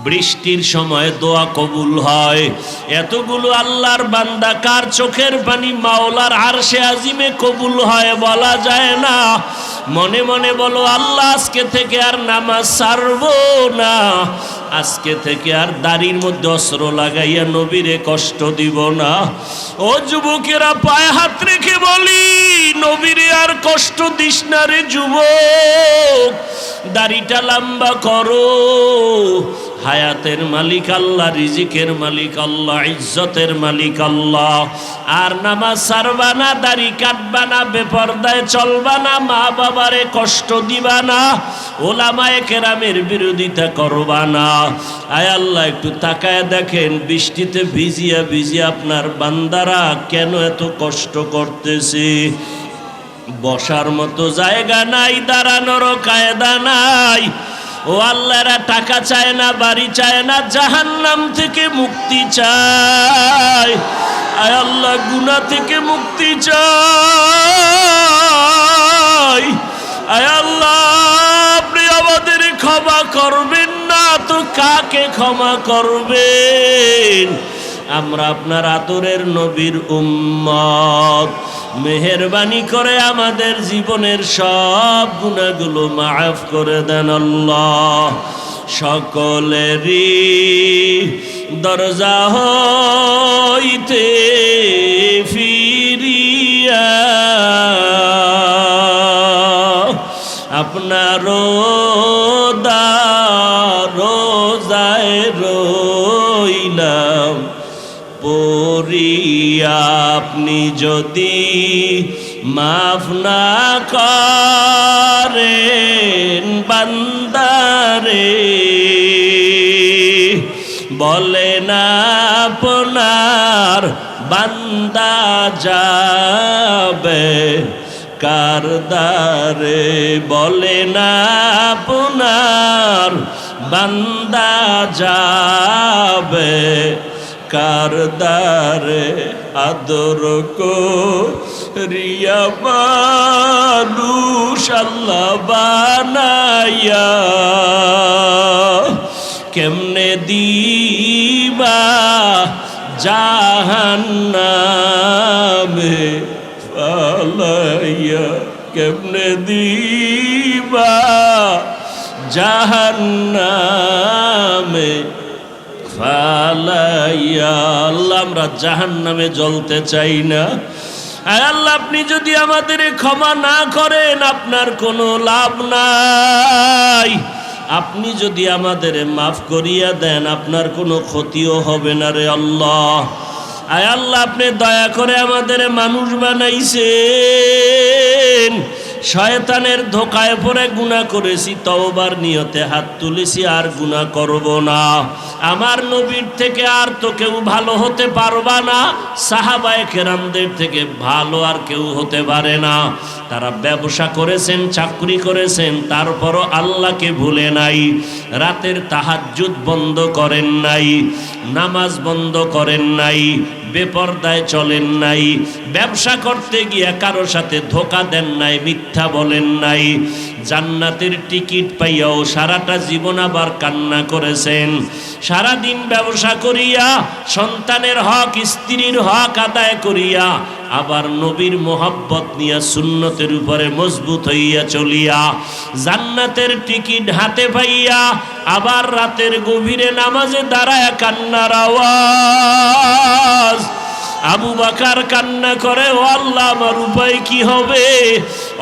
বৃষ্টির সময় দোয়া কবুল হয়। এতগুলো আল্লাহর বান্দা কার চোখের পানি মাওলার আরশে আজিমে কবুল হয় বলা যায় না। মনে মনে বলো, আল্লাহ আজকে থেকে আর নামাজ ছাড়বো না, আজকে থেকে আর দাড়ির মধ্যে অস্ত্র লাগাইয়া নবীরে কষ্ট দিব না। ও যুবকেরা, পায়ে হাত রেখে বলি, নবীরে আর কষ্ট দিস না রে যুবক, দাড়িটা লম্বা করো। হায়াতের মালিক আল্লাহ, রিজিকের মালিক আল্লাহ, ইজ্জতের মালিক আল্লাহ। আর নামাজ ছাড়বা না, দাড়ি কাটবা না, বেপরদায় চলবা না, মা বাবারে কষ্ট দিবা না, ওলামায়ে কেরামের বিরোধিতা করবা না। আয় আল্লাহ, একটু তাকায় দেখেন, বৃষ্টিতে ভিজিয়া ভিজিয়া আপনার বান্দারা কেন এত কষ্ট করতেছে। বসার মতো জায়গা নাই, দাঁড়ানোরও কায়দা নাই। ও আল্লাহরা টাকা চায় না, বাড়ি চায় না, জাহান্নাম থেকে মুক্তি চায়। আয় আল্লাহ, গুনাহ থেকে মুক্তি চাই। আয় আল্লাহ, আপনি আমাদের ক্ষমা করবেন না তো কাকে ক্ষমা করবেন? আমরা আপনার আদরের নবীর উম্মত, মেহেরবানি করে আমাদের জীবনের সব গুনাহগুলো মাফ করে দেন আল্লাহ। সকলেরই দরজা হইতে ফিরিয়া আপনার রোজায় রইলাম পড়িয়া। আপনি যদি মাফ না করেন বান্দারে, বলেন আপনার বান্দা যাবে কার দ্বারে, বলেন আপনার বান্দা যাবে কার দ্বারে। আদর করিয়া মানুষ আল্লাহ বানাইয়া, কেমনে দিবা জাহান্নামে ফালাইয়া, কেমনে দিবা জাহান্নামে ফালাইয়া। আল্লাহ, আমরা জাহান্নামে জ্বলতে চাই না। আয় আল্লাহ, আপনি যদি আমাদের ক্ষমা না করেন আপনার কোনো লাভ নাই। আপনি যদি আমাদের মাফ করিয়া দেন আপনার কোনো ক্ষতিও হবে না রে আল্লাহ। আয় আল্লাহ, আপনি দয়া করে আমাদের মানুষ বানাইছেন, শয়তানের ধোকায় পড়ে গুনাহ করেছি, তওবার নিয়তে হাত তুলেছি, আর গুনাহ করব না। আমার নবীর থেকে আর তো কেউ ভালো হতে পারবা না, সাহাবায়ে কেরামদের থেকে ভালো আর কেউ হতে পারে না। তারা ব্যবসা করেছেন, চাকরি করেছেন, তারপরও আল্লাহকে ভুলে নাই। রাতের তাহাজ্জুদ বন্ধ করেন নাই, নামাজ বন্ধ করেন নাই, বেপরদায় চলেন নাই, ব্যবসা করতে গিয়ে কারো সাথে ধোকা দেন নাই, মিথ্যা বলেন নাই। জান্নাতের টিকিট পাইয়াও সারাটা জীবন আবার কান্না করেছেন। সারাদিন ব্যবসা করিয়া সন্তানের হক, স্ত্রীর হক আদায় করিয়া আবার নবীর মোহাব্বত নিয়া সুন্নতের উপরে মজবুত হইয়া চলিয়া জান্নাতের টিকিট হাতে পাইয়া আবার রাতের গভীরে নামাজে দাঁড়ায় কান্নার আওয়াজ। আবু বকর কান্না করে, ও আল্লাহ আমার উপায় কি হবে?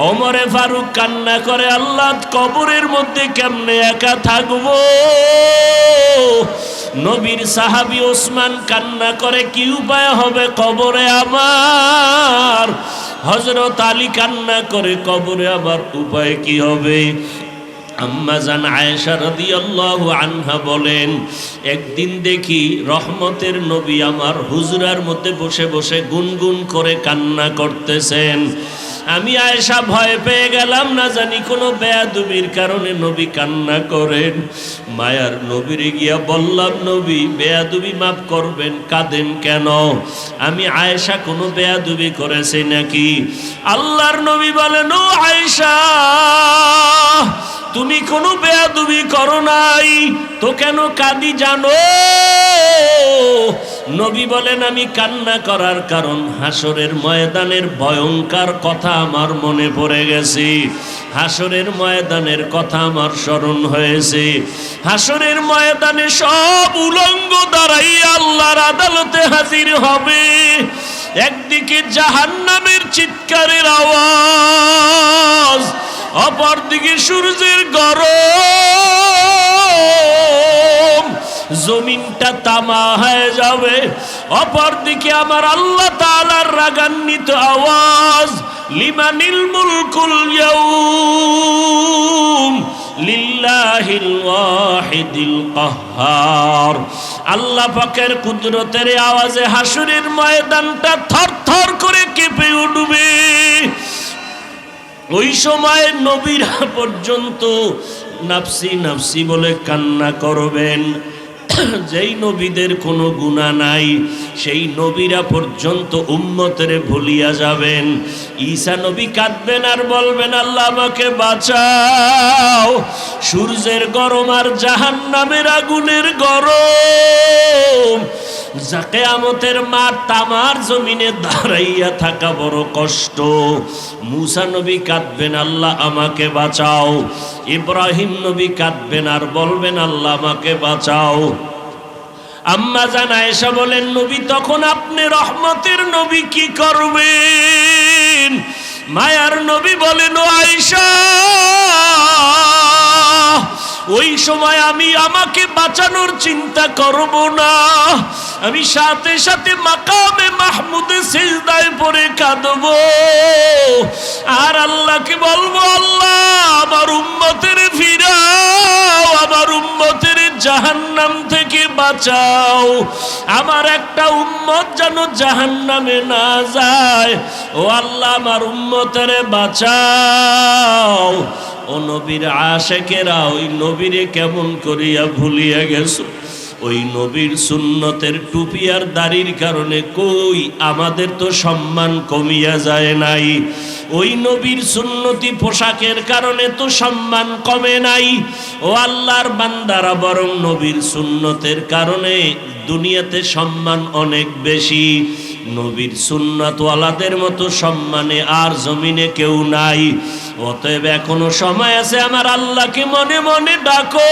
ওমরে ফারুক কান্না করে, আল্লাহ কবরের মধ্যে কেমনে একা থাকবো? নবীর সাহাবী ওসমান কান্না করে, কি উপায় হবে কবরে আমার? হযরত আলী কান্না করে, কবরে আমার উপায় কি হবে? আম্মা জান আয়েশা রাদিয়াল্লাহু আনহা বলেন, একদিন দেখি রহমতের নবী আমার হুজরার মধ্যে বসে বসে গুনগুন করে কান্না করতেছেন। আমি আয়েশা ভয় পেয়ে গেলাম, না জানি কোনো বেয়াদবির কারণে নবী কান্না করেন। মায়ার নবীরে গিয়া বললাম, নবী বেয়াদবি মাফ করবেন, কাঁদেন কেন? আমি আয়েশা কোনো বেয়াদবি করেছে নাকি? আল্লাহর নবী বলেন, ও আয়েশা তুমি কোনো বেয়াদবি করো নাই তো কেন কাঁদি জানো? নবী বলেন আমি কান্না করার কারণ হাসরের ময়দানের ভয়ঙ্কর কথা আমার মনে পড়ে গেছে, হাসরের ময়দানের কথা আমার স্মরণ হয়েছে। হাসরের ময়দানে সব উলঙ্গ দাঁড়াইয়া আল্লাহর আদালতে হাজির হবে। একদিকে জাহান্নামের চিৎকারের আওয়াজ, অপরদিকে সূর্যের গরম, জমিনটা তামা হয়ে যাবে। অপরদিকে আমার আল্লাহ তাআলার রাগান্বিত আওয়াজ, লিমানিল মুলকুল ইয়াউম লিল্লাহিল ওয়াহিদিল কাহ্হার। আল্লাহ পাকের কুদরতের আওয়াজে হাসরের ময়দানটা থরথর করে কেঁপে উঠবে। ওই সময় নবীরা পর্যন্ত নাফসি নাফসি বলে কান্না করবেন। যেই নবীদের কোনো গুনাহ নাই সেই নবীরা পর্যন্ত উম্মতের ভুলিয়া যাবেন। ঈসা নবী কাঁদবেন আর বলবেন আল্লাহ আমাকে বাঁচাও। সূর্যের গরম আর জাহান্নামের আগুনের গরম, কিয়ামতের মাঠ তামার জমিনে দাঁড়াইয়া থাকা বড় কষ্ট। মূসা নবী কাঁদবেন আল্লাহ আমাকে বাঁচাও। ইব্রাহিম নবী কাঁদবেন আর বলবেন আল্লাহ আমাকে বাঁচাও। আম্মা জান আয়েশা বলেন নবী তখন আপনি রহমতের নবী কি করবেন? মায়ার নবী বলেন ও আয়েশা, ওই সময় আমি আমাকে বাঁচানোর চিন্তা করব না, আমি সাথে সাথে মাকামে মাহমুদে সিজদায় পড়ে কাঁদব আর আল্লাহকে বলবো আল্লাহ আমার উম্মতের ফিরাও, আমার উম্মতের জাহান্নাম থেকে বাঁচাও, আমার একটা উম্মত যেন জাহান্নামে না যায়। ও আল্লাহ আমার উম্মতের বাঁচাও। ও নবীর আশেকেরা ওই নবীরে কেমন করিয়া ভুলিয়া গেছো? ওই নবীর সুন্নতের টুপি আর দাড়ির কারণে কই আমাদের তো সম্মান কমিয়া যায় নাই। ওই নবীর সুন্নতি পোশাকের কারণে তো সম্মান কমে নাই। ও আল্লাহর বান্দারা বরং নবীর সুন্নতের কারণে দুনিয়াতে সম্মান অনেক বেশি। নবীর সুন্নাতওয়ালাদের মতো সম্মানে আর জমিনে কেউ নাই। অতএব এখনো সময় আছে, আমার আল্লাহকে মনে মনে ডাকো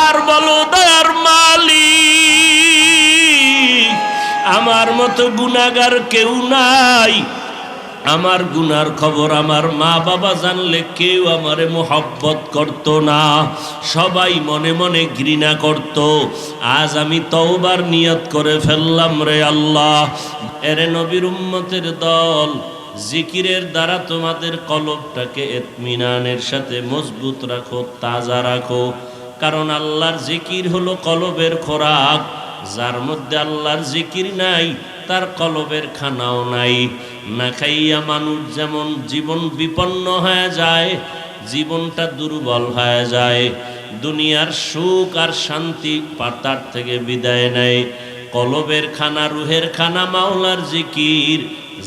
আর বলো দয়ার মালিক আমার মতো গুনাহগার কেউ নাই। আমার গুনার খবর আমার মা বাবা জানলে কেউ আমারে মোহব্বত করত না, সবাই মনে মনে ঘৃণা করত। আজ আমি তওবার নিয়ত করে ফেললাম রে আল্লাহ। এরে নবীর উম্মতের দল, জিকিরের দ্বারা তোমাদের কলবটাকে ইতমিনানের সাথে মজবুত রাখো, তাজা রাখো। কারণ আল্লাহর জিকির হলো কলবের খোরাক। যার মধ্যে আল্লাহর জিকির নাই তার কলবের খানাও নাই। না খাইয়া মানুষ যেমন জীবন বিপন্ন হয়ে যায়, জীবনটা দুর্বল হয়ে যায়, দুনিয়ার সুখ আর শান্তি পাতার থেকে বিদায় নেয়। কলবের খানা, রুহের খানা মাওলার জিকির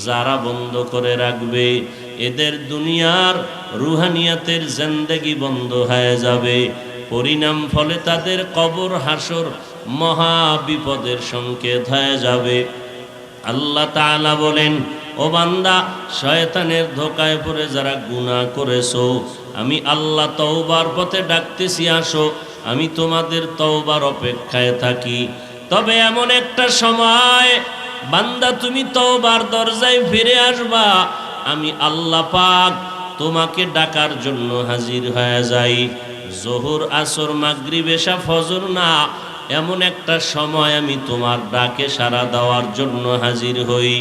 যারা বন্ধ করে রাখবে এদের দুনিয়ার রুহানিয়াতের জিন্দেগি বন্ধ হয়ে যাবে। পরিণাম ফলে তাদের কবর হাসর মহা বিপদের সংকেত হয়ে যাবে। আল্লাহ তাআলা বলেন ও বান্দা, শয়তানের ধোকায় পড়ে যারা গুনাহ করেছো আমি আল্লাহ তওবার পথে ডাকতেছি, আসো, আমি তোমাদের তওবার অপেক্ষায় থাকি। তবে এমন একটা সময় বান্দা তুমি তওবার দরজায় ফিরে আসবা, আমি আল্লাহ পাক তোমাকে ডাকার জন্য হাজির হয়ে যাই। জোহর আসর মাগরিব এশা ফজর না, এমন একটা সময় আমি তোমার ডাকে সাড়া দেওয়ার জন্য হাজির হই।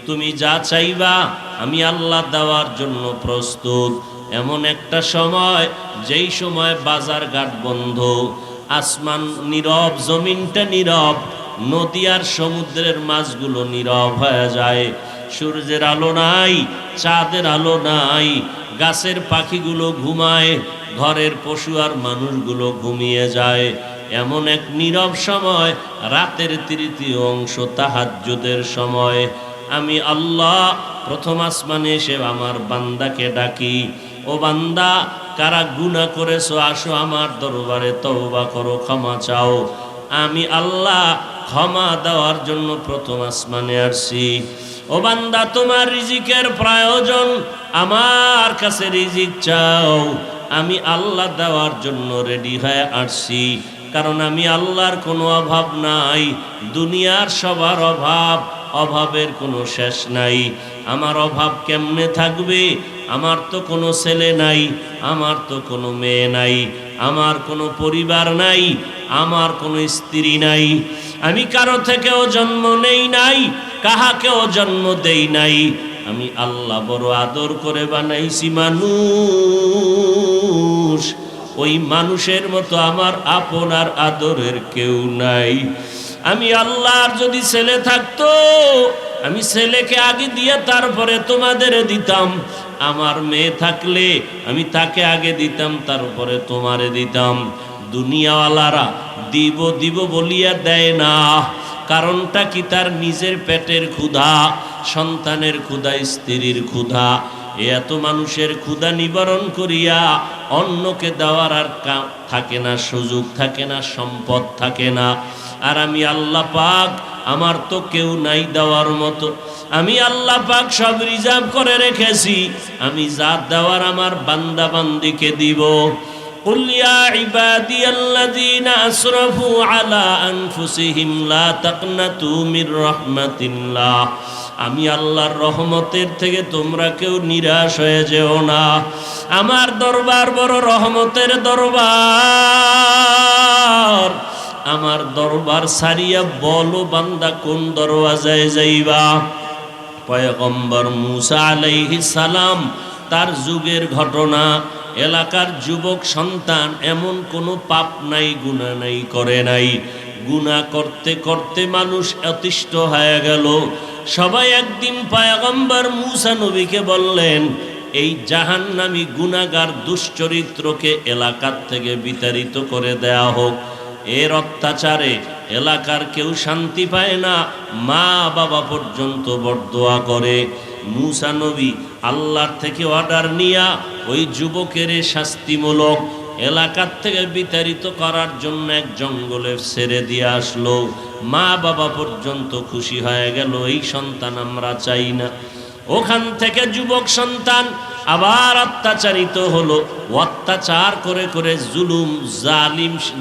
তুমি যা চাইবা আমি আল্লাহ দেওয়ার জন্য প্রস্তুত। এমন একটা সময় যেই সময় বাজার ঘাট বন্ধ, আসমান নীরব, জমিনটা নীরব, নদী আর সমুদ্রের মাছগুলো নীরব হয়ে যায়। সূর্যের আলো নাই, চাঁদের আলো নাই, গাছের পাখিগুলো ঘুমায়, ঘরের পশু আর মানুষগুলো ঘুমিয়ে যায়। এমন এক নীরব সময়, রাতের তৃতীয় অংশ তাহাজ্জুদের সময়, আমি আল্লাহ প্রথম আসমানে এসে আমার বান্দাকে ডাকি, ও বান্দা, কারা গুনাহ করেছো আসো আমার দরবারে তওবা করো, ক্ষমা চাও। আমি আল্লাহ ক্ষমা দেওয়ার জন্য প্রথম আসমানে আসছি। ও বান্দা, তোমার রিজিকের প্রয়োজন, আমার কাছে রিজিক চাও, আমি আল্লাহ দেওয়ার জন্য রেডি হয়ে আসছি। কারণ আমি আল্লাহর কোনো অভাব নাই, দুনিয়ার সবার অভাব, অভাবের কোনো শেষ নাই। আমার অভাব কেমনে থাকবে? আমার তো কোনো ছেলে নাই, আমার তো কোনো মেয়ে নাই, আমার কোনো পরিবার নাই, আমার কোনো স্ত্রী নাই, আমি কারো থেকেও জন্ম নেই নাই, কাহাকেও জন্ম দেই নাই। আমি আল্লাহ বড় আদর করে বানাইছি মানুষ। ওই মানুষের মতো আমার আপনার আদরের কেউ নাই। আমি আল্লাহর যদি ছেলে থাকতো, আমি ছেলেকে আগে দিয়ে তারপরে তোমাদের দিতাম। আমার মেয়ে থাকলে আমি তাকে আগে দিতাম, তারপরে তোমারে দিতাম। দুনিয়াওয়ালারা দিব দিব বলিয়া দেয় না। কারণটা কি? তার নিজের পেটের ক্ষুধা, সন্তানের ক্ষুধা, স্ত্রীর ক্ষুধা। এত মানুষের ক্ষুধা নিবারণ করিয়া অন্যকে দেওয়ার আর থাকে না, সুযোগ থাকে না, সম্পদ থাকে না। আর আমি আল্লাহ পাক, আমার তো কেউ নাই দেওয়ার মতো। আমি আল্লাহ পাক সব রিজার্ভ করে রেখেছি, আমি যা দেওয়ার আমার বান্দা বান্দিকে দিব। قل يا عبادي الذين أسرفوا على أنفسهم لا تقنطوا من رحمة الله। আমি আল্লাহর রহমতের থেকে তোমরা কেউ নিরাশ হয়ে যেও না। আমার দরবার বড় রহমতের দরবার। আমার দরবার সারিয়া বলো বান্দা কোন দরওয়াজায় যাইবা। পয়গম্বর মূসা আলাইহিস সালাম, তার যুগের ঘটনা। এলাকার যুবক সন্তান এমন কোনো পাপ নাই, গুনাহ নাই, করে নাই। গুনাহ করতে করতে মানুষ অতিষ্ঠ হয়ে গেল। সবাই একদিন পয়গম্বর মূসা নবীকে বললেন, এই জাহান্নামী গুনাহগার দুশ্চরিত্রকে এলাকার থেকে বিতাড়িত করে দেয়া হোক। এর অত্যাচারে এলাকার কেউ শান্তি পায় না, মা বাবা পর্যন্ত বরদোয়া করে। মূসা নবী আল্লাহর থেকে অর্ডার নিয়া ওই যুবকের শাস্তিমূলক এলাকার থেকে বিতাড়িত করার জন্য এক জঙ্গলে ছেড়ে দিয়ে আসলো। মা বাবা পর্যন্ত খুশি হয়ে গেল, এই সন্তান আমরা চাই না। ওখান থেকে যুবক সন্তান আবার অত্যাচারিত হলো। অত্যাচার করে করে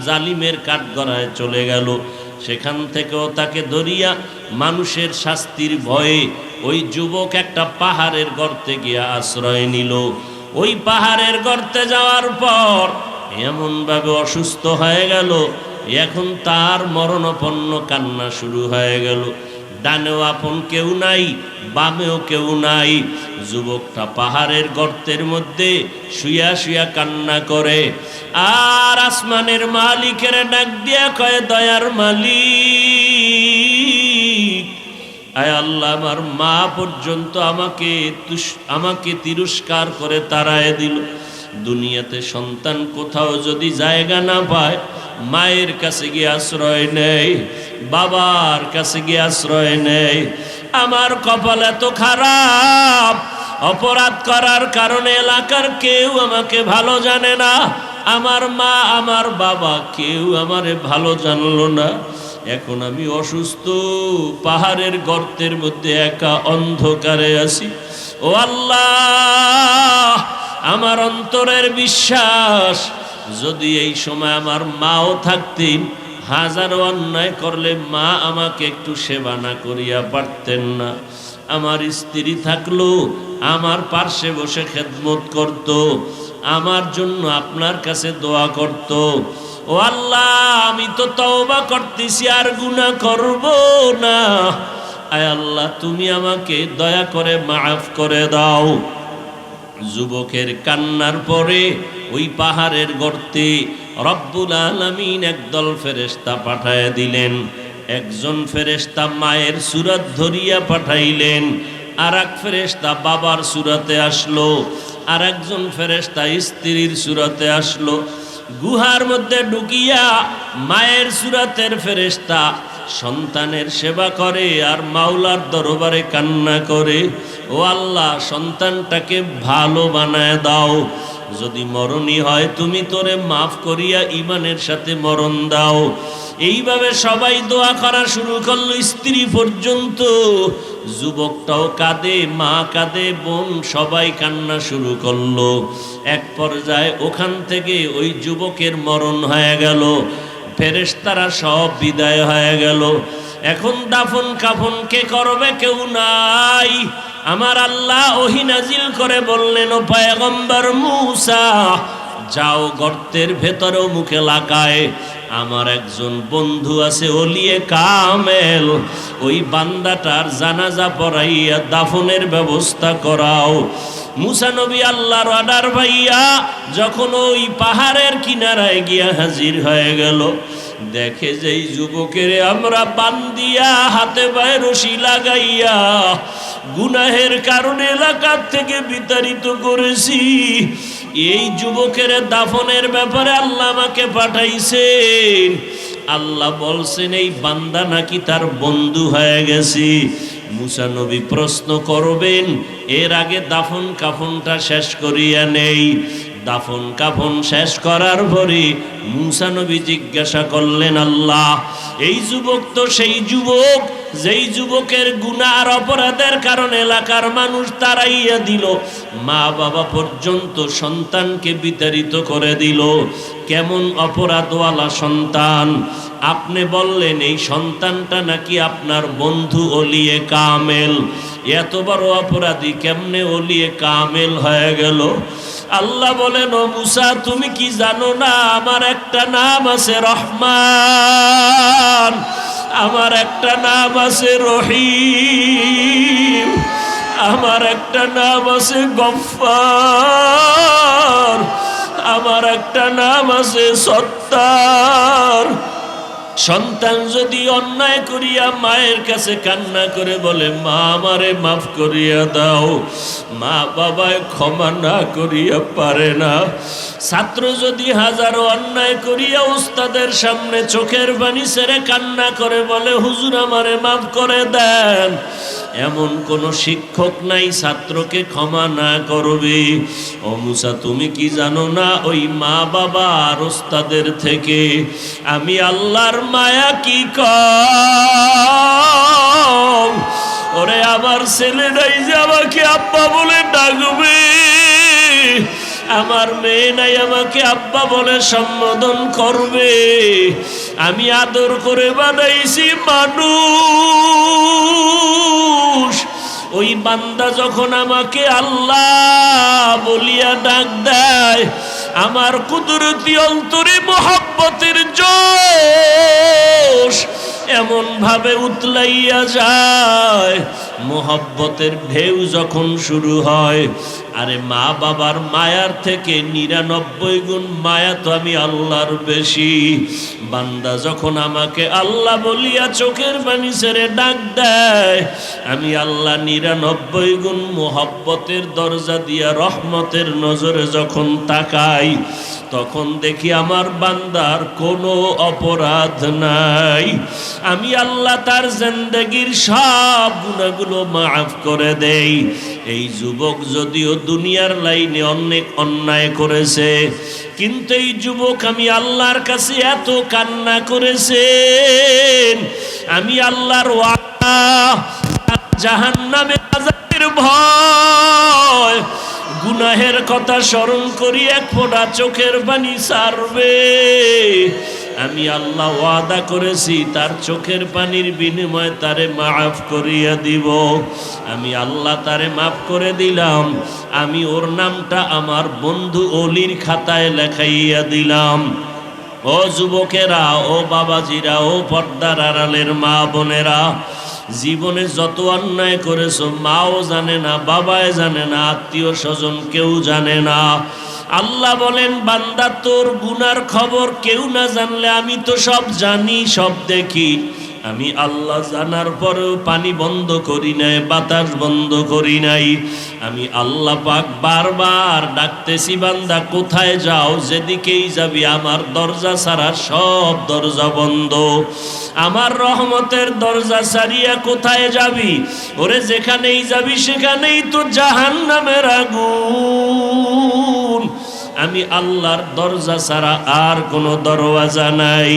জালিমের কাঠগড়ায় চলে গেল। সেখান থেকেও তাকে ধরিয়া মানুষের শাস্তির ভয়ে ওই যুবক একটা পাহাড়ের গর্তে গিয়া আশ্রয় নিল। ওই পাহাড়ের গর্তে যাওয়ার পর এমনভাবে অসুস্থ হয়ে গেল, এখন তার মরণাপন্ন কান্না শুরু হয়ে গেল। ডানেও আপন কেউ নাই, বামেও কেউ নাই। যুবকটা পাহাড়ের গর্তের মধ্যে শুয়া শুয়া কান্না করে। আর আসমানের মালিকের ডাক দিয়া কয়, দয়ার মালিক, আয় আল্লাহ, আমার মা পর্যন্ত আমাকে তিরস্কার করে তাড়ায় দিল। দুনিয়াতে সন্তান কোথাও যদি জায়গা না পায়, মায়ের কাছে গিয়ে আশ্রয় নেয়, বাবার কাছে গিয়ে আশ্রয় নেয়। আমার কপাল এত খারাপ, অপরাধ করার কারণে এলাকার কেউ আমাকে ভালো জানে না। আমার মা, আমার বাবা কেউ আমারে ভালো জানলো না। এখন আমি অসুস্থ, পাহাড়ের গর্তের মধ্যে একা অন্ধকারে আছি। ও আল্লাহ, আমার অন্তরের বিশ্বাস, যদি এই সময় আমার মাও থাকতেন, হাজারো অন্যায় করলে মা আমাকে একটু সেবা না করিয়া পারতেন না। আমার স্ত্রী থাকলো, আমার পার্শ্বে বসে খেদমত করত, আমার জন্য আপনার কাছে দোয়া করত। ও আল্লাহ, আমি তো তওবা করতেছি, আর গুনাহ করব না। আয় আল্লাহ, তুমি আমাকে দয়া করে মাফ করে দাও। যুবকের কান্নার পরে ওই পাহাড়ের গর্তে রব্বুল আলামিন একদল ফেরেশতা পাঠায় দিলেন। একজন ফেরেশতা মায়ের সূরত ধরিয়া পাঠাইলেন, আর এক ফেরেশতা বাবার সূরতে আসলো, আর একজন ফেরেশতা স্ত্রীর সূরতে আসলো। গুহার মধ্যে ঢুকিয়া মায়ের সূরতের ফেরেশতা সন্তানের সেবা করে আর মাওলার দরবারে কান্না করে, ও আল্লাহ সন্তানটাকে ভালো বানায় দাও, যদি মরণই হয় তুমি তোরে মাফ করিয়া ইমানের সাথে মরণ দাও। এইভাবে সবাই দোয়া করা শুরু করলো, স্ত্রী পর্যন্ত। যুবকটাও কাঁদে, মা কাঁদে, বোন সবাই কান্না শুরু করলো। এক পর্যায়ে ওখান থেকে ওই যুবকের মরণ হয়ে গেল, ফেরেশতারা সব বিদায় হয়ে গেল। এখন দাফন কাফন কে করবে? কেউ নাই। আমার আল্লাহ ওহী নাজিল করে বললেন, ও পয়গম্বর মূসা, যাও গর্তের ভেতরেও মুখে লাগায় আমার একজন বন্ধু আছে ওলিয়ে কামেল, ওই বান্দাটার জানাজা পড়াইয়া দাফনের ব্যবস্থা করাও। মুসা নবী আল্লাহর অর্ডার ভাইয়া যখন ওই পাহাড়ের কিনারায় গিয়া হাজির হয়ে গেল, দেখে যেই যুবকের আমরা বান্দিয়া হাতে পায়ে রশি লাগাইয়া গুনাহের কারণে এলাকার থেকে বিতাড়িত করেছি, এই যুবকের দাফনের ব্যাপারে আল্লাহ আমাকে পাঠাইছেন। আল্লাহ বলছেন এই বান্দা নাকি তার বন্ধু হয়ে গেছে। মুসা নবী প্রশ্ন করবেন, এর আগে দাফন কাফনটা শেষ করিয়া নেই। দাফন কাফন শেষ করার পরে মুসা নবী জিজ্ঞাসা করলেন, আল্লাহ এই যুবক তো সেই যুবক যেই যুবকের গুনাহ আর অপরাধের কারণে এলাকার মানুষ তাড়াইয়া দিল, মা বাবা পর্যন্ত সন্তানকে বিতাড়িত করে দিল, কেমন অপরাধওয়ালা সন্তান। আপনি বললেন এই সন্তানটা নাকি আপনার বন্ধু ওলিয়ে কামেল, এত বড় অপরাধী কেমনে ওলিয়ে কামেল হয়ে গেল? আল্লাহ বলেন, ও মুসা তুমি কি জানো না আমার একটা নাম আছে রহমান, আমার একটা নাম আছে রহিম, আমার একটা নাম আছে গফফার, আমার একটা নাম আছে সত্তার। সন্তান যদি অন্যায় করিয়া মায়ের কাছে কান্না করে বলে, মা আমারে মাফ করিয়া দাও, মা বাবায় ক্ষমা না করিয়া পারে না। ছাত্র যদি হাজারো অন্যায় করিয়া উস্তাদের সামনে চোখের পানি ছেড়ে কান্না করে বলে, হুজুর আমারে মাফ করে দেন, এমন কোন শিক্ষক নাই ছাত্রকে ক্ষমা না করবে। ও মুসা তুমি কি জানো না ওই মা বাবা আর উস্তাদের থেকে আমি আল্লাহর মায়া কি কম? ওরে আমার ছেলেটাই যে আমাকে আব্বা বলে ডাকবে, আমার মেয়ে নাই আমাকে আব্বা বলে সম্বোধন করবে, আমি আদর করে বানাইছি মানুষ। ওই বান্দা যখন আমাকে আল্লাহ বলিয়া ডাক দেয়, আমার কুদরতি অন্তরে মোহাব্বতের জোশ এমন ভাবে উতলাইয়া যায়, মোহাব্বতের ঢেউ যখন শুরু হয়, আরে মা বাবার মায়ার থেকে 99 গুণ মায়া তো আমি আল্লাহর বেশি। বান্দা যখন আমাকে আল্লাহ বলিয়া চোখের পানি ছেড়ে ডাক দেয়, আমি আল্লাহ 99 গুণ মোহাব্বতের দরজা দিয়া রহমতের নজরে যখন তাকাই, তখন দেখি আমার বান্দার কোনো অপরাধ নাই। আমি আল্লাহ তার জিন্দেগীর সব গুনাহগুলো মাফ করে দেই। এই যুবক যদিও দুনিয়ার লাইনে অনেক অন্যায় করেছে, কিন্তু এই যুবক আমি আল্লাহর কাছে এত কান্না করেছেন, আমি আল্লাহর ওয়াদা জাহান্নামের আযাবের ভয়, গুনাহের কথা স্মরণ করি এক ফোঁটা চোখের পানি ছাড়বে। আমি আল্লাহ ওয়াদা করেছি তার চোখের পানির বিনিময়ে তারে মাফ করিয়া দিব। আমি আল্লাহ তারে মাফ করে দিলাম, আমি ওর নামটা আমার বন্ধু অলির খাতায় লেখাইয়া দিলাম। ও যুবকেরা, ও বাবাজিরা, ও পর্দার আড়ালের মা বোনেরা, জীবনে যত অন্যায় করেছো মাও জানে না, বাবায় জানে না, আত্মীয় স্বজন কেউ জানে না। আল্লাহ বলেন, বান্দা তোর গুনার খবর কেউ না জানলে আমি তো সব জানি, সব দেখি। আমি আল্লাহ জানার পরেও পানি বন্ধ করি নাই, বাতাস বন্ধ করি নাই। আমি আল্লাহ পাক বারবার ডাকতেছি, বান্দা কোথায় যাও? যেদিকেই যাবি আমার দরজা ছাড়া সব দরজা বন্ধ। আমার রহমতের দরজা ছাড়িয়া কোথায় যাবি? ওরে যেখানেই যাবি সেখানেই তো জাহান্নামের আগুন। আমি আল্লাহর দরজা ছাড়া আর কোনো দরওয়াজা নাই।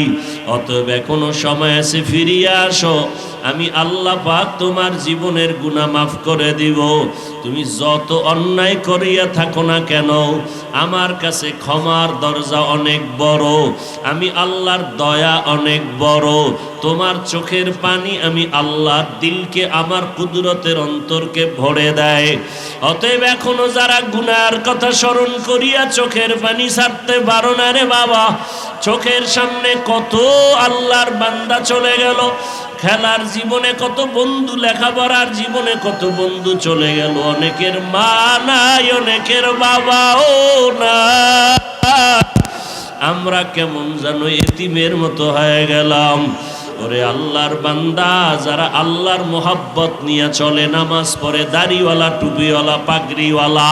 অতএব এখনো সময় আছে, ফিরিয়ে আসো। আমি আল্লাহ পাক তোমার জীবনের গুনাহ মাফ করে দিব। তুমি যত অন্যায় করিয়া থাকো না কেন, আমার কাছে ক্ষমার দরজা অনেক বড়। আমি আল্লাহর দয়া অনেক বড়। তোমার চোখের পানি আমি আল্লাহর দিলকে, আমার কুদরতের অন্তরকে ভরে দেয়। অতএব এখনো যারা গুনার কথা স্মরণ করিয়া চোখের পানি ছাড়তে পারো না রে বাবা, চোখের সামনে কত আল্লাহর বান্দা চলে গেল। খেলার জীবনে কত বন্ধু, লেখাপড়ার জীবনে কত বন্ধু চলে গেল। অনেকের মা নাই, অনেকের বাবাও না। আমরা কেমন যেন এতিমের মতো হয়ে গেলাম। ওরে আল্লাহর বান্দা, যারা আল্লাহর মোহাব্বত নিয়ে চলে, নামাজ পড়ে, দাড়িওয়ালা, টুপিওয়ালা, পাগড়িওয়ালা,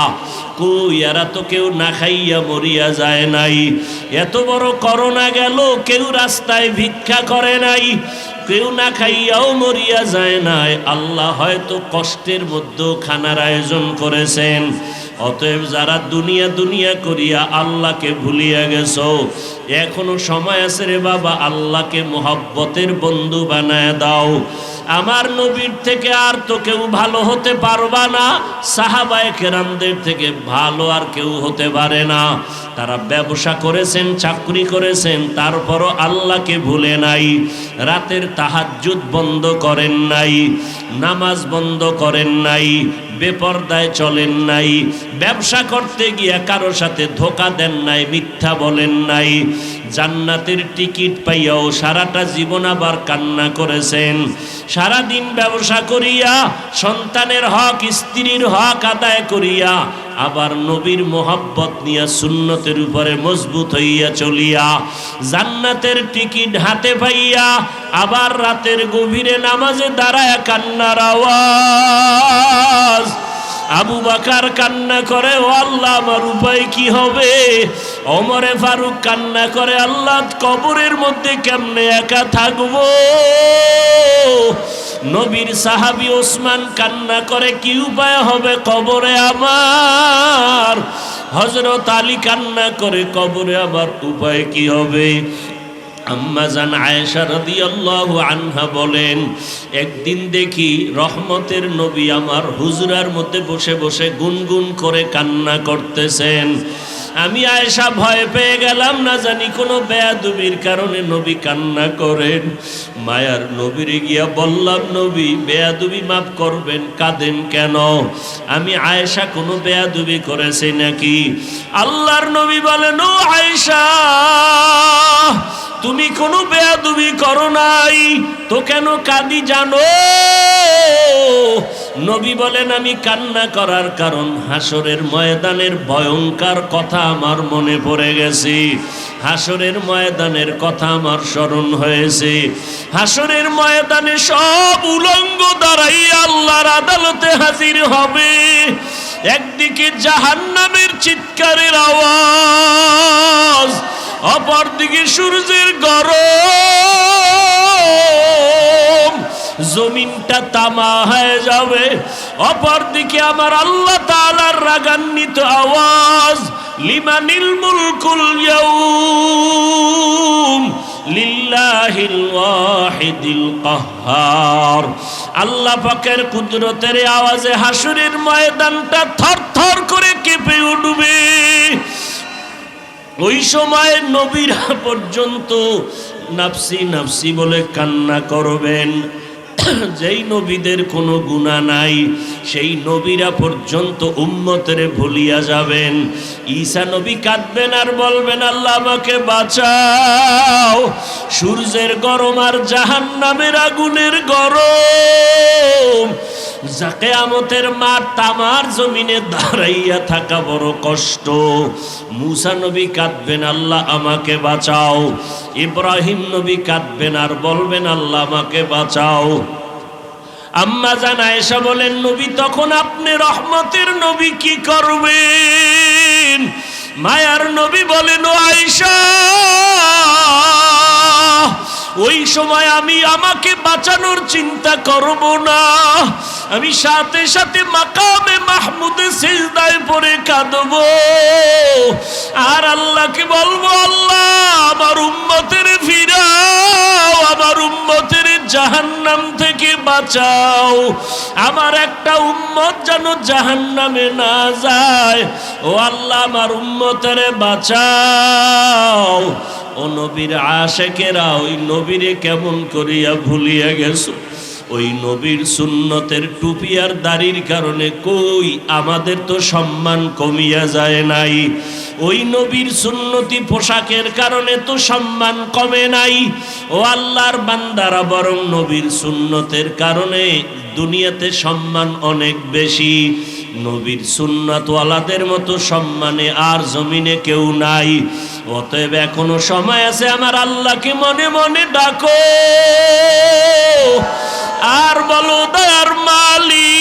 কই এরা তো কেউ না খাইয়া মরিয়া যায় নাই। এত বড় করোনা গেল, কেউ রাস্তায় ভিক্ষা করে নাই, কেউ না খাইয়াও মরিয়া যায় নাই। আল্লাহ হয়তো কষ্টের মধ্যেও খানার আয়োজন করেছেন। অতএব যারা দুনিয়া দুনিয়া করিয়া আল্লাহকে ভুলিয়া গেছো, এখনো সময় আছে রে বাবা, আল্লাহকে মোহাব্বতের বন্ধু বানায় দাও। আমার নবীর থেকে আর তো কেউ ভালো হতে পারবা না, সাহাবায়ে কেরামদের থেকে ভালো আর কেউ হতে পারে না। তারা ব্যবসা করেছেন, চাকরি করেছেন, তারপরও আল্লাহকে ভুলে নাই। রাতের তাহাজ্জুদ বন্ধ করেন নাই, নামাজ বন্ধ করেন নাই, বেপরদায় চলেন নাই, ব্যবসা করতে গিয়া কারো সাথে ধোঁকা দেন নাই, মিথ্যা বলেন নাই। জান্নাতের টিকিট পাইয়াও সারাটা জীবন আবার কান্না করেছেন। সারাদিন ব্যবসা করিয়া সন্তানের হক, স্ত্রীর হক আদায় করিয়া আবার নবীর মোহাব্বত নিয়া সুন্নতের উপরে মজবুত হইয়া চলিয়া জান্নাতের টিকিট হাতে পাইয়া আবার রাতের গভীরে নামাজে দাঁড়ায় কান্নার আওয়াজ। আবু বকর কান্না করে, ও আল্লাহ আমার উপায় কি হবে? ওমরে ফারুক কান্না করে, আল্লাহ কবরের মধ্যে কেমনে একা থাকবো? নবীর সাহাবী ওসমান কান্না করে, কি উপায় হবে কবরে আমার? হযরত আলী কান্না করে, কবরে আমার উপায় কি হবে? আম্মা জান আয়েশা রাদিয়াল্লাহু আনহা বলেন, একদিন দেখি রহমতের নবী আমার হুজরার মধ্যে বসে বসে গুনগুন করে কান্না করতেছেন। আমি আয়েশা ভয় পেয়ে গেলাম, না জানি কোনো বেয়াদবির কারণে নবী কান্না করেন। মায়ার নবীরে গিয়া বললাম, নবী বেয়াদবি মাফ করবেন, কাঁদেন কেন? আমি আয়েশা কোনো বেয়াদবি করেছে নাকি? আল্লাহর নবী বলেন, ও আয়েশা, তুমি কোনো বেয়াদবি করো নাই তো কেন কাঁদি জানো? নবী বলেন, আমি কান্না করার কারণ হাসরের ময়দানের ভয়ঙ্কর কথা আমার মনে পড়ে গেছে। হাসরের ময়দানের কথা আমার স্মরণ হয়েছে। হাসরের ময়দানে সব উলঙ্গ দাঁড়াইয়া আল্লাহর আদালতে হাজির হবে। একদিকে জাহান্নামের চিৎকারের আওয়াজ, অপরদিকে সূর্যের গরম, জমিনটা তামা হয়ে যাবে। অপরদিকে আমার আল্লাহ তাআলার রাগান্বিত আওয়াজ, লিমানিল মুলকুল ইয়াউম লিল্লাহিল ওয়াহিদিল কাহ্হার। আল্লাহ পাকের কুদরতের আওয়াজে হাসরের ময়দানটা থরথর করে কেঁপে উঠবে। ওই সময় নবীরা পর্যন্ত নাফসি নাফসি বলে কান্না করবেন। যেই নবীদের কোনো গুনাহ নাই সেই নবীরা পর্যন্ত উম্মতের ভুলিয়া যাবেন। ঈসা নবী কাঁদবেন আর বলবেন, আল্লাহ আমাকে বাঁচাও। সূর্যের গরম আর জাহান্নামের আগুনের গরম কিয়ামতের মাঠ তামার জমিনে দাঁড়াইয়া থাকা বড় কষ্ট। মুসা নবী কাঁদবেন, আল্লাহ আমাকে বাঁচাও। ইব্রাহিম নবী কাঁদবেন আর বলবেন, আল্লাহ আমাকে বাঁচাও। আম্মা জান আয়েশা বলেন, নবী তখন আপনি রহমতের নবী কি করবেন? মায়ার নবী বলেন, ও আয়েশা, ওই সময় আমি আমাকে বাঁচানোর চিন্তা করব না, আমি সাথে সাথে মাকামে মাহমুদে সিজদায় পড়ে কাঁদব আর আল্লাহকে বলবো, আল্লাহ আমার উম্মতের ফিরাও, আমার উম্মতের জাহান্নাম থেকে বাঁচাও, আমার একটা উম্মত যেন জাহান্নামে না যায়। ও আল্লাহ আমার উম্মতের বাঁচাও। ও নবীর আশেকেরা ওই নবীরে কেমন করিয়া ভুলিয়া গেছো? ওই নবীর সুন্নতের টুপি আর দাড়ির কারণে কই আমাদের তো সম্মান কমিয়া যায় নাই। ওই নবীর সুন্নতি পোশাকের কারণে তো সম্মান কমে নাই। ও আল্লাহর বান্দারা, বরং নবীর সুন্নতের কারণে দুনিয়াতে সম্মান অনেক বেশি। নবীর সুন্নাতওয়ালাদের মতো সম্মানে আর জমিনে কেউ নাই। অতএব এখনো সময় আছে, আমার আল্লাহকে মনে মনে ডাকো আর বলো, দয়ার মালিক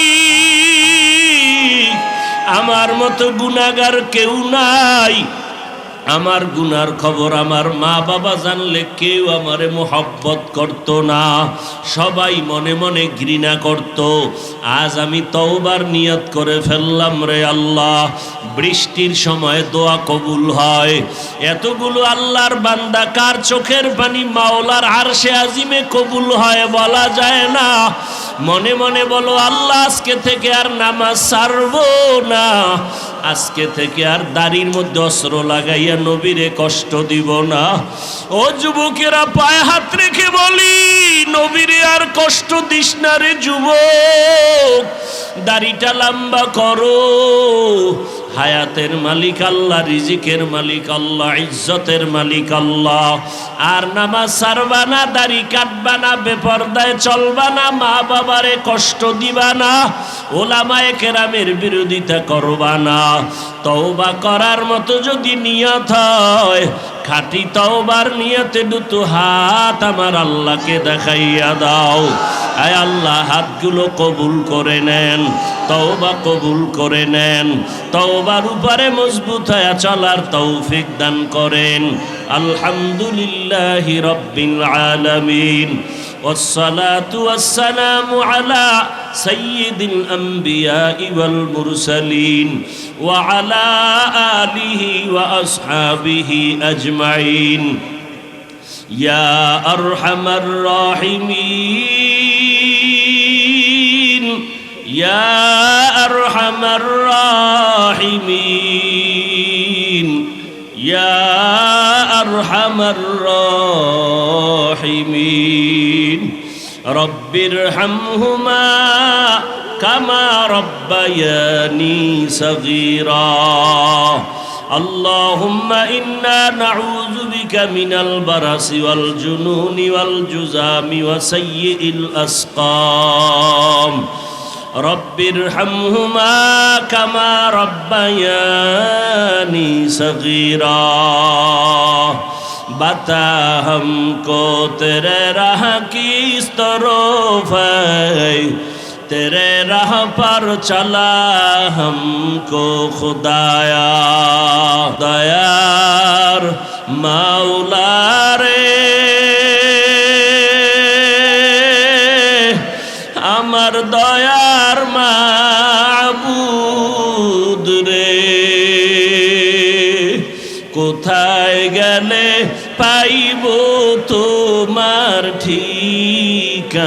আমার মতো গুনাহগার কেউ নাই। আমার গুনার খবর আমার মা বাবা জানলে কেউ আমারে মোহব্বত করত না, সবাই মনে মনে ঘৃণা করত। আজ আমি তওবার নিয়ত করে ফেললাম, রে আল্লাহ, বৃষ্টির সময় দোয়া কবুল হয়। এতগুলো আল্লাহর বান্দা কার চোখের পানি মাওলার আরশে আজিমে কবুল হয় বলা যায় না। মনে মনে বলো, আল্লাহ আজকে থেকে আর নামাজ ছাড়বো না, আজকে থেকে আর দাড়ির মধ্যে অস্ত্র লাগাইয়া নবীরে কষ্ট দিব না। ও যুবকেরা, পায়ে হাত রেখে বলি, নবীরে আর কষ্ট দিস না রে যুবক, দাড়িটা লম্বা করো। হায়াতের মালিক আল্লাহ, রিজিকের মালিক আল্লাহ, ইজ্জতের মালিক আল্লাহ। আর নামাজ ছাড়বা না, দাড়ি কাটবা না, বেপরদায় চলবা না, মা বাবারে কষ্ট দিবা না, ওলামায়ে কেরামের বিরোধিতা করবা না। তওবা করার মতো যদি নিয়ত হয়, খাঁটি তওবার নিয়তে দুটো হাত আমার আল্লাহকে দেখাইয়া দাও। আয় আল্লাহ, হাতগুলো কবুল করে নেন, তওবা কবুল করে নেন, তওবার উপরে মজবুত হয়ে চলার তৌফিক দান করেন। আলহামদুলিল্লাহি রাব্বিল আলামিন, والصلاة والسلام على سيد الأنبياء والمرسلين وعلى آله وأصحابه أجمعين يا أرحم الراحمين يا أرحم الراحمين يا أرحم الراحمين رب ارحمهما كما ربياني صغيرا اللهم إنا نعوذ بك من البرص والجنون والجذام وسيء الأسقام رب ارحمهما كما ربياني صغيرا बता हमको तेरे राह की इस तरफ है तेरे राह पर चला हमको खुदाया दयार मौला रे আমার দয়ার মাবুদ রে কোথায় গেলে পাইব তোমার ঠিকানা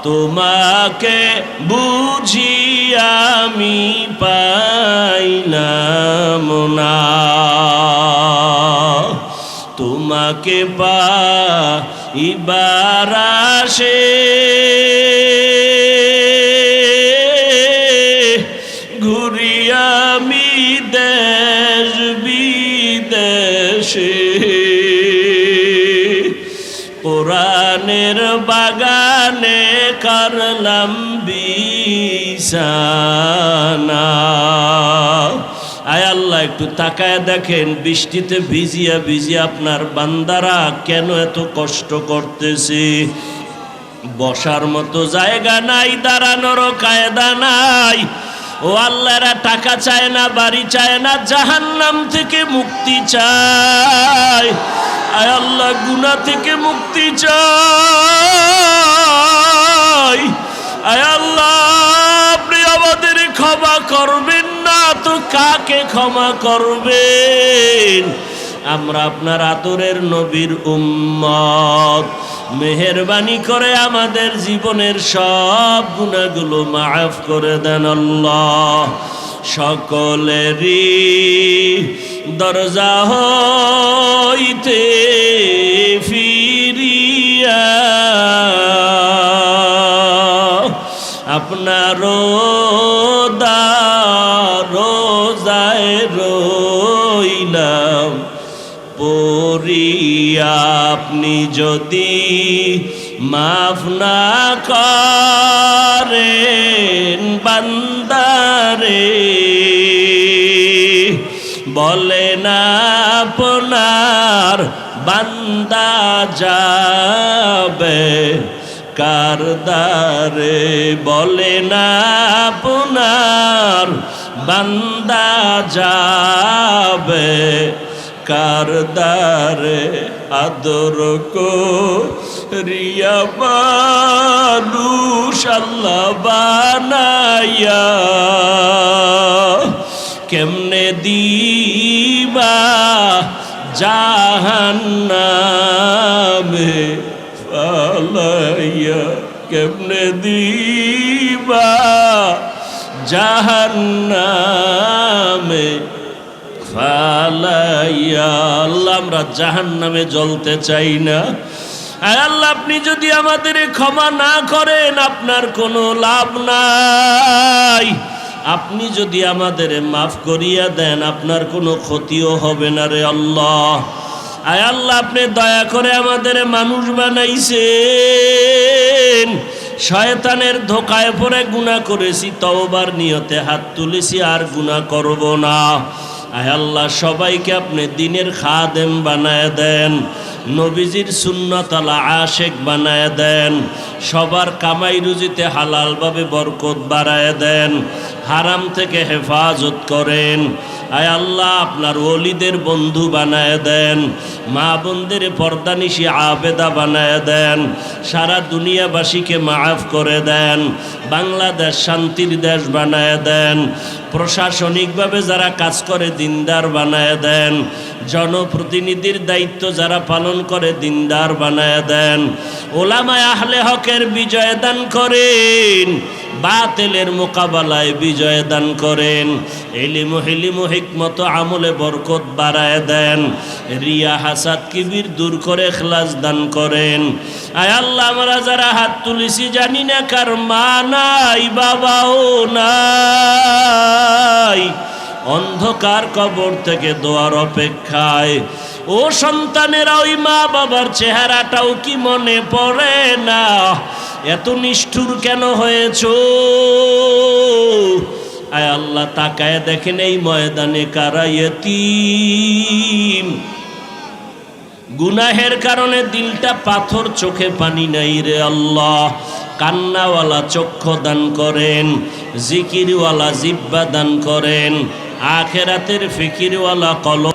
তোমাকে বুঝি আমি পাইলাম না তোমাকে পাইবার আশে ঘুরি আমি দেশ বিদেশে কোরআনের বাগানে করলাম বিছানা। আয় আল্লাহ একটু তাকায় দেখেন, বৃষ্টিতে ভিজিয়া ভিজিয়া আপনার বান্দারা কেন এত কষ্ট করতেছে। বসার মতো জায়গা নাই, দাঁড়ানোর কায়দা নাই। ও আল্লাহরা টাকা চায় না, বাড়ি চায় না, জাহান্নাম থেকে মুক্তি চায়। আয় আল্লাহ গুনাহ থেকে মুক্তি চাই। আয় আল্লাহ আপনি আমাদের ক্ষমা করবেন না তো কাকে ক্ষমা করবেন? আমরা আপনার আদরের নবীর উম্মত, মেহেরবানি করে আমাদের জীবনের সব গুনাহগুলো মাফ করে দেন আল্লাহ। সকলেরই দরজা হইতে ফিরিয়া আপনার রোজায় রইলাম পড়িয়া। আপনি যদি মাফ না করেন বান্দারে, বলে না আপনার বান্দা যাবে কারদারে, বলে না আপনার বান্দা যাবে কারদারে। আদর করিয়া মানুষ আল্লাহ বানাইয়া কেমনে দিবা জাহান্নামে ফালাইয়া, কেমনে দিবা জাহান্নামে ফালাইয়া। আল্লাহ আমরা জাহান্নামে জ্বলতে চাই না। আল্লাহ আপনি যদি আমাদের ক্ষমা না করেন আপনার কোনো লাভ নাই। আপনি যদি আমাদের মাফ করিয়া দেন আপনার কোনো ক্ষতিও হবে না রে আল্লাহ। আয় আল্লাহ আপনি দয়া করে আমাদের মানুষ বানাইছেন, শয়তানের ধোকায় পড়ে গুনাহ করেছি, তওবার নিয়তে হাত তুলেছি, আর গুনাহ করব না। আয় আল্লাহ সবাইকে আপনি দিনের খাদেম বানায় দেন, নবীজির সুন্নতওয়ালা আশেক বানায় দেন, সবার কামাই রুজিতে হালালভাবে বরকত বাড়ায় দেন, হারাম থেকে হেফাজত করেন। আয় আল্লাহ আপনার ওলিদের বন্ধু বানায় দেন, মা বোনদের পর্দানিশি আবেদা বানায় দেন, সারা দুনিয়াবাসীকে মাফ করে দেন, বাংলাদেশ শান্তির দেশ বানায় দেন, প্রশাসনিকভাবে যারা কাজ করে দিনদার বানায় দেন, জনপ্রতিনিধির দায়িত্ব যারা পালন করে দিনদার বানায় দেন, ওলামায়ে আহলে হকের বিজয় দান করেন, বাতিলের মোকাবেলায় বিজয় দান করেন, ইলম হিকমত আমলে বরকত বাড়ায় দেন, রিয়া হাসাদ কিবির দূর করে ইখলাস দান করেন। আয় আল্লাহ আমরা যারা হাত তুলেছি জানি না কার মা নাই বাবাও নাই, অন্ধকার কবর থেকে দোয়ার অপেক্ষায়। ও সন্তানেরা ওই মা বাবার চেহারাটাও কি মনে পড়ে না? এত নিষ্ঠুর কেন হয়েছো? আয় আল্লাহ তাকায় দেখেন এই ময়দানে কারা ইয়তীম, গুনাহের কারণে দিলটা পাথর, চোখে পানি নাই রে আল্লাহ। কান্নাওয়ালা চক্ষু দান করেন, জিকিরওয়ালা জিহ্বা দান করেন, আখেরাতের ফিকিরওয়ালা কলব